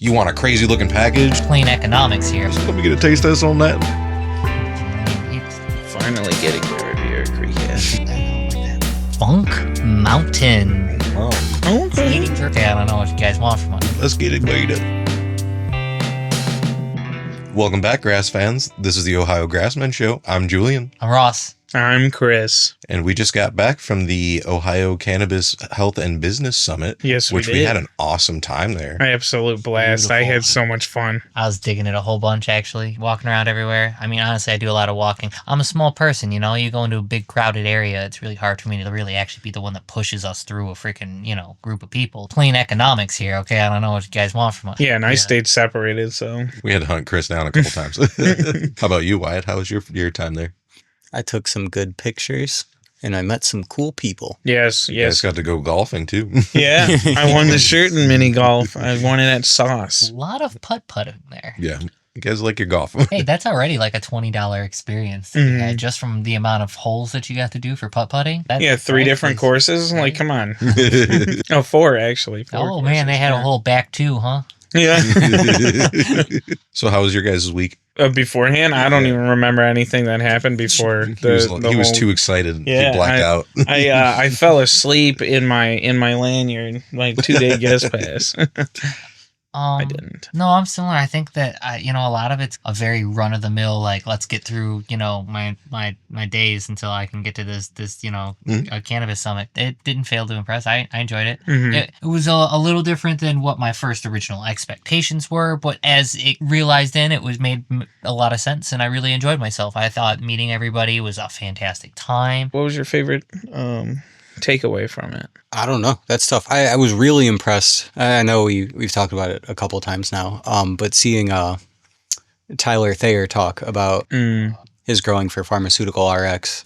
You want a crazy looking package? Plain economics here. Let me get a taste test on that. Finally getting there at Beer Creek. Funk Mountain. Oh, Okay. Okay, I don't know what you guys want from us. let's get it made up. Welcome back, grass fans. This is the Ohio Grassmen Show. I'm Julian. I'm Ross. I'm Chris. And we just got back from the Ohio Cannabis Health and Business Summit. Yes, which we we did. had an awesome time there. Absolute blast. I Beautiful. had so much fun. I was digging it a whole bunch, actually. Walking around everywhere. I mean, honestly, I do a lot of walking. I'm a small person, you know? You go into a big, crowded area, it's really hard for me to really actually be the one that pushes us through a freaking, group of people. Plain economics here, okay? I don't know what you guys want from us. Yeah, and I stayed separated, so. We had to hunt Chris down a couple times. How about you, Wyatt? How was your time there? I took some good pictures and I met some cool people. Yes, You guys yes. got to go golfing too. Yeah, I won the shirt in mini golf. I won it at Sauce. A lot of putt-putting there. Yeah. You guys like your golf. Hey, that's already like a $20 experience that you had just from the amount of holes that you got to do for putt-putting. Yeah, three different courses. Like, come on. Oh, four, actually. Oh, man, they had a whole back two, huh? Yeah. So how was your guys' week? Beforehand, I don't even remember anything that happened before. He was too excited. Yeah, He blacked out. I fell asleep in my lanyard, like 2-day guest pass. I didn't. No, I'm similar. I think that a lot of it's a very run of the mill. Like, let's get through my days until I can get to this a cannabis summit. It didn't fail to impress. I enjoyed it. Mhm. It was a little different than what my first original expectations were, but as it realized it was made a lot of sense, and I really enjoyed myself. I thought meeting everybody was a fantastic time. What was your favorite takeaway from it? I don't know. That's tough. I was really impressed. I know we've talked about it a couple times now, but seeing Tyler Thayer talk about his growing for Pharmaceutical RX,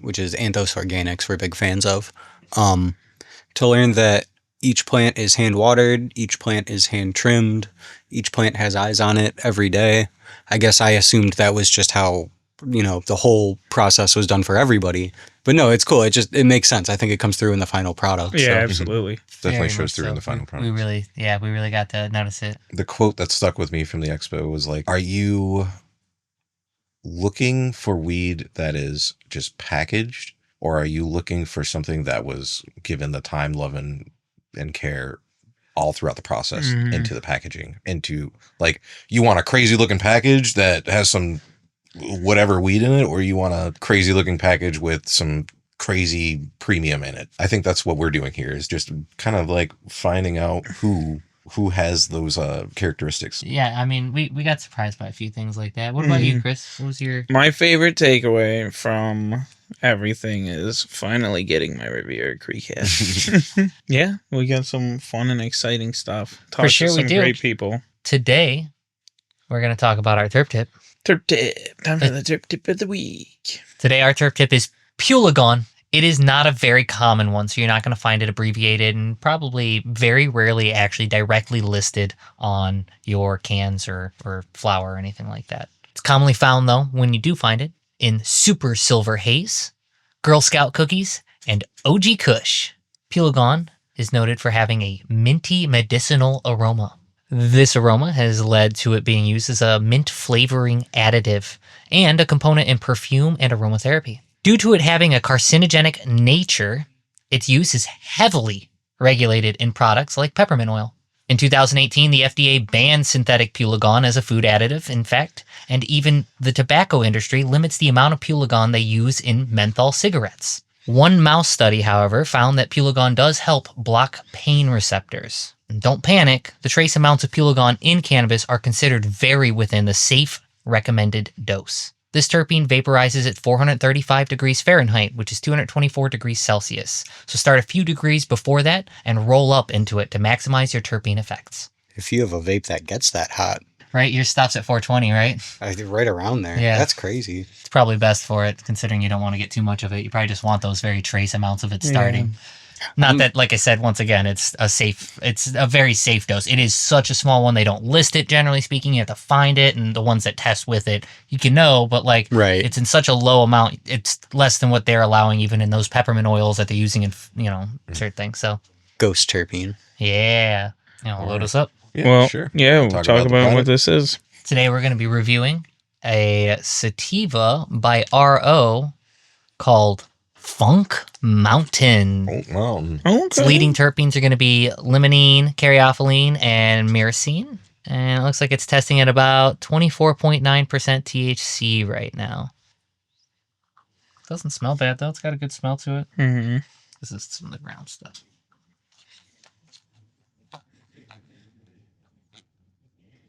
which is Anthos Organics, we're big fans of, to learn that each plant is hand watered, each plant is hand trimmed, each plant has eyes on it every day. I guess I assumed that was just how the whole process was done for everybody. But no, it's cool. It makes sense. I think it comes through in the final product. Yeah, so. absolutely. Definitely Very shows much through in the final product. We really got to notice it. The quote that stuck with me from the expo was like, "Are you looking for weed that is just packaged, or are you looking for something that was given the time, love, and care all throughout the process into the packaging? Into, like, you want a crazy looking package that has some whatever weed in it, or you want a crazy looking package with some crazy premium in it?" I think that's what we're doing here, is just kind of like finding out who has those characteristics. Yeah, I mean, we got surprised by a few things like that. What about you, Chris? What was your... My favorite takeaway from everything is finally getting my Riviera Creek hat. Yeah, we got some fun and exciting stuff. Talked sure to we some do. great people. Today, we're going to talk about our terp tip. Terp tip. Time for the terp tip of the week. Today, our terp tip is Pulagon. It is not a very common one, so you're not going to find it abbreviated and probably very rarely actually directly listed on your cans or flour or anything like that. It's commonly found, though, when you do find it, in Super Silver Haze, Girl Scout Cookies, and OG Kush. Pulagon is noted for having a minty medicinal aroma. This aroma has led to it being used as a mint flavoring additive and a component in perfume and aromatherapy. Due to it having a carcinogenic nature, its use is heavily regulated in products like peppermint oil. In 2018, the FDA banned synthetic Pulagon as a food additive, in fact, and even the tobacco industry limits the amount of Pulagon they use in menthol cigarettes. One mouse study, however, found that Pulagon does help block pain receptors. And don't panic, the trace amounts of Pulagon in cannabis are considered very within the safe recommended dose. This terpene vaporizes at 435 degrees Fahrenheit, which is 224 degrees Celsius. So start a few degrees before that and roll up into it to maximize your terpene effects. If you have a vape that gets that hot, Right, yours stops at 420, right? I think right around there. Yeah. That's crazy. It's probably best for it, considering you don't want to get too much of it. You probably just want those very trace amounts of it starting. Not that, like I said, once again, it's a very safe dose. It is such a small one. They don't list it, generally speaking. You have to find it, and the ones that test with it, you can know, but Right. It's in such a low amount. It's less than what they're allowing even in those peppermint oils that they're using in, certain things. So, Ghost terpene. yeah. Load us up. Yeah, well, sure. yeah, we'll Talk talk about the about what product. this is. Today we're going to be reviewing a sativa by RO called Funk Mountain. Oh, Mountain. Its leading terpenes are going to be limonene, caryophyllene, and myrcene. And it looks like it's testing at about 24.9% THC right now. Doesn't smell bad, though. It's got a good smell to it. Mm-hmm. This is some of the ground stuff.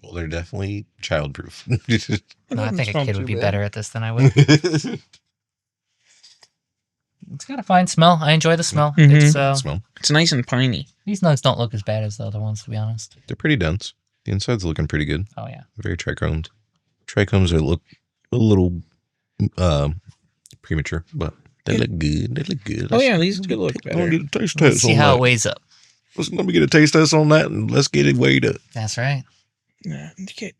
Well, they're definitely childproof. No, I think a smell kid too would be bad. better at this than I would. It's got a fine smell. I enjoy the smell. Mhm. It's Smell. It's nice and piney. These nugs don't look as bad as the other ones, to be honest. They're pretty dense. The inside's looking pretty good. Oh yeah. Very trichomed. Trichomes are look a little premature, but they look good. They look good. Oh yeah, these do look I'm better. gonna get a taste Let's test see on how that. it weighs up. Let me get a taste test on that, and let's get it weighed up. That's right. Yeah,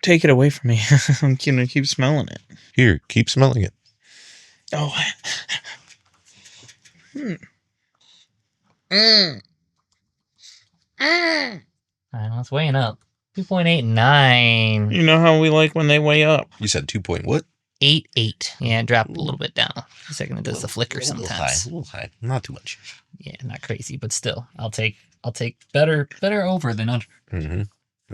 take it away from me. I'm gonna keep smelling it. Here, keep smelling it. Oh. Mm. All right, well, it's weighing up. 2.89. You know how we like when they weigh up. You said 2 point what? 8.8. Yeah, it dropped a little bit down. For a second, it does the flicker A little sometimes. high, a little high. Not too much. Yeah, not crazy, but still, I'll take better over than under. Mm-hmm.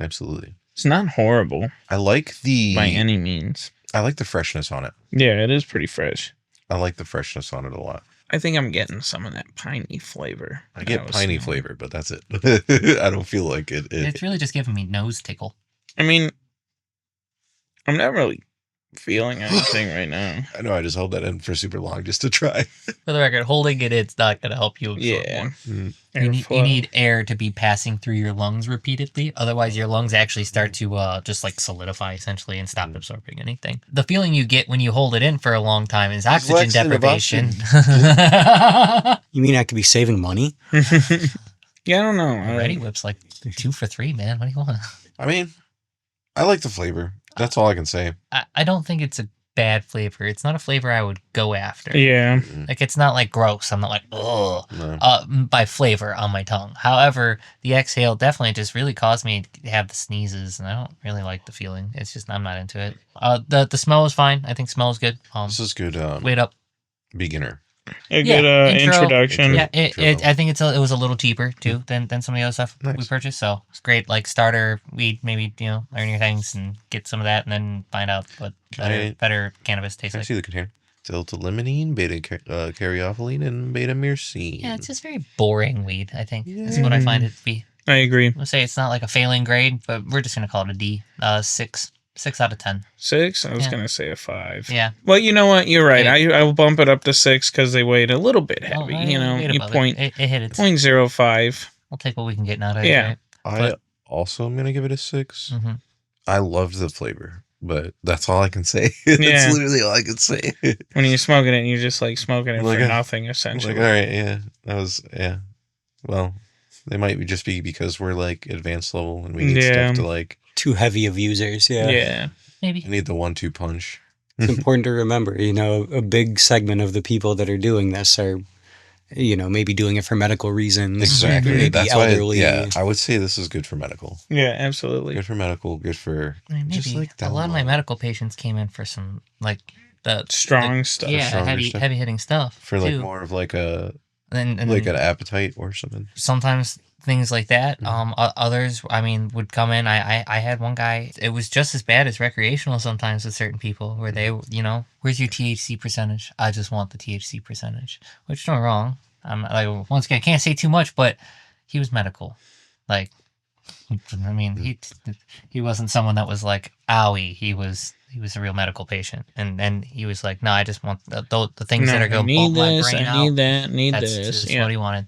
Absolutely. It's not horrible I like the by any means. I like the freshness on it. Yeah, it is pretty fresh. I like the freshness on it a lot. I think I'm getting some of that piney flavor. I get was piney smelling. flavor, but that's it. I don't feel like it. It's really just giving me nose tickle. I mean, I'm not really feeling anything right now. I know I just held that in for super long just to try. For the record, holding it's not going to help you absorb Yeah. more. Mm. You need air to be passing through your lungs repeatedly. Otherwise, your lungs actually start to just like solidify essentially and stop absorbing anything. The feeling you get when you hold it in for a long time is oxygen Flexing of deprivation. You mean I could be saving money? Yeah, I don't know. Ready Whip's like 2 for 3, man. What do you want? I mean, I like the flavor. That's all I can say. I don't think it's a bad flavor. It's not a flavor I would go after. Yeah. Like, it's not like gross. I'm not like, ugh. No. By flavor on my tongue. However, the exhale definitely just really caused me to have the sneezes, and I don't really like the feeling. It's just I'm not into it. The smell is fine. I think smell is good. This is good Wait up. beginner. A Yeah, good intro. introduction. Yeah, Intro. I think it was a little cheaper too than some of the other stuff we Nice. purchased. So it's great, like starter weed. Maybe learn your things and get some of that, and then find out what better cannabis tastes Can I like. see the container? Delta limonene, beta caryophyllene, and beta myrcene. Yeah, it's just very boring weed. I think that's Yeah. what I find it to be. I agree. I'll say it's not like a failing grade, but we're just gonna call it a D. 6 out of 10. 6? I was Yeah. going to say a 5. Yeah. Well, you know what? You're right. Hey. I will bump it up to 6 because they weighed a little bit Oh, heavy. I You know, ate you above point it. It hit it. 0.05. We'll take what we can get nowadays. Yeah. Right? I But- also am gonna give it a 6. Mm-hmm. I loved the flavor, but that's all I can say. That's Yeah. literally all I can say. When you're smoking it, you're just like smoking it Like for a- nothing, Like, essentially. all right, yeah, that was, yeah. Well, they might just be because we're like advanced level and we need Yeah. stuff to like. Too heavy of users, yeah. Yeah. Maybe. I need the 1-2 punch. It's important to remember, a big segment of the people that are doing this are, maybe doing it for medical reasons. Exactly. Maybe That's elderly. why. Yeah, I would say this is good for medical. Yeah, absolutely. Good for medical. Good for I mean, just maybe like a down lot of my low. medical patients came in for some like the Strong stuff. yeah stronger stuff. heavy hitting stuff for like too. more of like a and like an appetite or something. sometimes things like that. Mhm. Others, I mean, would come in. I had one guy. It was just as bad as recreational sometimes with certain people, where they, where's your THC percentage? I just want the THC percentage, which no wrong. I'm like, once again, I can't say too much, but he was medical. Like, I mean, he wasn't someone that was like, owie. He was a real medical patient, and he was like, no, I just want the things that are I going to need pump my this, brain I out. need that, need That's this. just Yeah. what he wanted.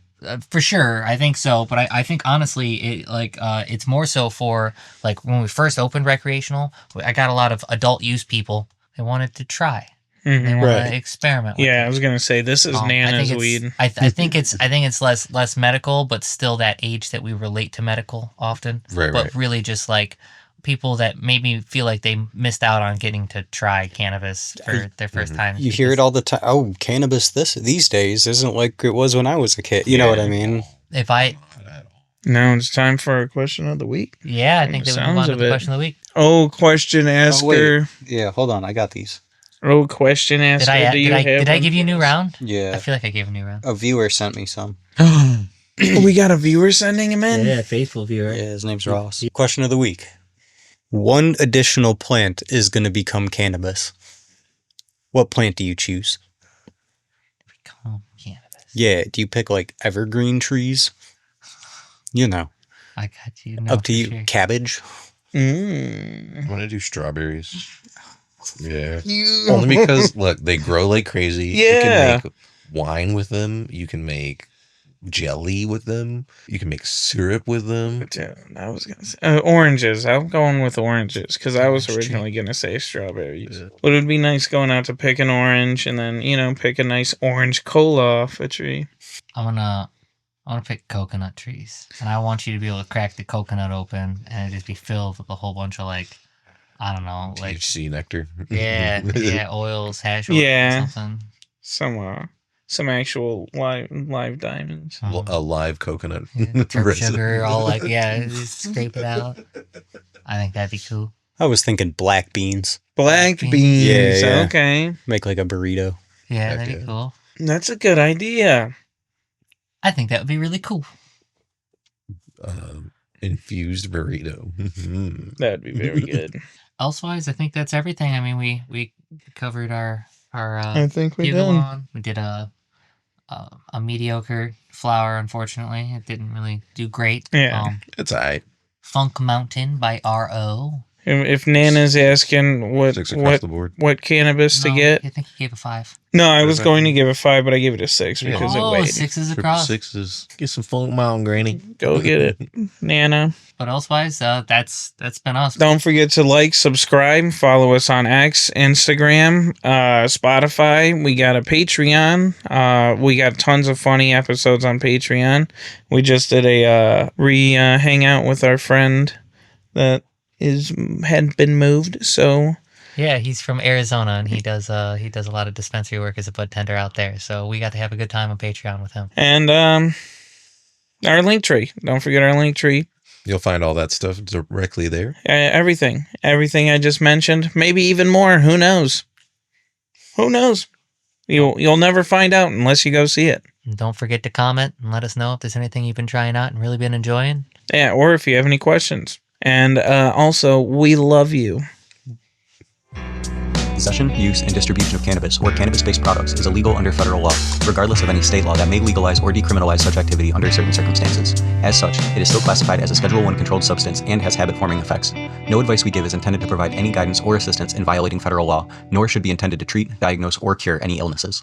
For sure, I think so. But I think honestly, it's more so for like when we first opened recreational. I got a lot of adult use people. They wanted to try. Mhm. They want Right. to experiment. With Yeah, it. I was gonna say this is Nana's weed. I think it's less medical, but still that age that we relate to medical often. Right, But right. really just like people that maybe feel like they missed out on getting to try cannabis for their first time. You hear it all the time. Oh, cannabis these days isn't like it was when I was a kid. You know what I mean? If I Not at all. Now it's time for our question of the week. Yeah, I think that we move on to the question of the week. Oh, question asker. Yeah, hold on. I got these. Oh, question asker. Did I give you a new round? Yeah. I feel like I gave a new round. A viewer sent me some. We got a viewer sending him in? Yeah, faithful viewer. Yeah, his name's Ross. Question of the week. One additional plant is going to become cannabis. What plant do you choose? Become cannabis. Yeah, do you pick like evergreen trees? You know. I got you. No, Up to you. sure. Cabbage? I'm gonna do strawberries. Yeah. Only because look, they grow like crazy. Yeah. You can make wine with them. You can make jelly with them. You can make syrup with them. I was gonna say oranges. I'm going with oranges because I was Orange originally gonna say strawberries. Yeah. But it'd be nice going out to pick an orange and then pick a nice orange cola off a tree. I wanna pick coconut trees, and I want you to be able to crack the coconut open and it just be filled with a whole bunch of like, I don't know, like THC nectar. yeah, oils, hash oils, Yeah. or something. Some actual live diamonds. A live coconut. Terp resin. sugar, all like just scrape it out. I think that'd be cool. I was thinking black beans. Black beans. beans. Yeah. Okay. Make like a burrito. Yeah, Heck that'd be yeah. cool. That's a good idea. I think that would be really cool. Infused burrito. That'd be very good. Elsewise, I think that's everything. I mean, we covered our I think we did. Hugo-on. We did a mediocre flower. Unfortunately, it didn't really do great. Yeah. It's alright. Funk Mountain by R.O. If Nana's asking Six across the board. what cannabis to No, get, I think he gave a 5. no, I was going to give it 5, but I gave it a 6 Yeah. because it Oh, weighed. 6s Triple across. sixes. Get some Funk Mountain, Granny. Go get it, Nana. But elsewise, that's been us. Don't forget to like, subscribe, follow us on X, Instagram, Spotify. We got a Patreon. We got tons of funny episodes on Patreon. We just did a hangout with our friend that had been moved. So Yeah, he's from Arizona and he does a lot of dispensary work as a bud tender out there. So we got to have a good time on Patreon with him. and our link tree. Don't forget our link tree. You'll find all that stuff directly there. Everything I just mentioned, maybe even more. Who knows? Who knows? You'll never find out unless you go see it. And don't forget to comment and let us know if there's anything you've been trying out and really been enjoying. Yeah, or if you have any questions. And also, we love you. Possession, use, and distribution of cannabis or cannabis-based products is illegal under federal law, regardless of any state law that may legalize or decriminalize such activity under certain circumstances. As such, it is still classified as a Schedule I controlled substance and has habit-forming effects. No advice we give is intended to provide any guidance or assistance in violating federal law, nor should be intended to treat, diagnose, or cure any illnesses.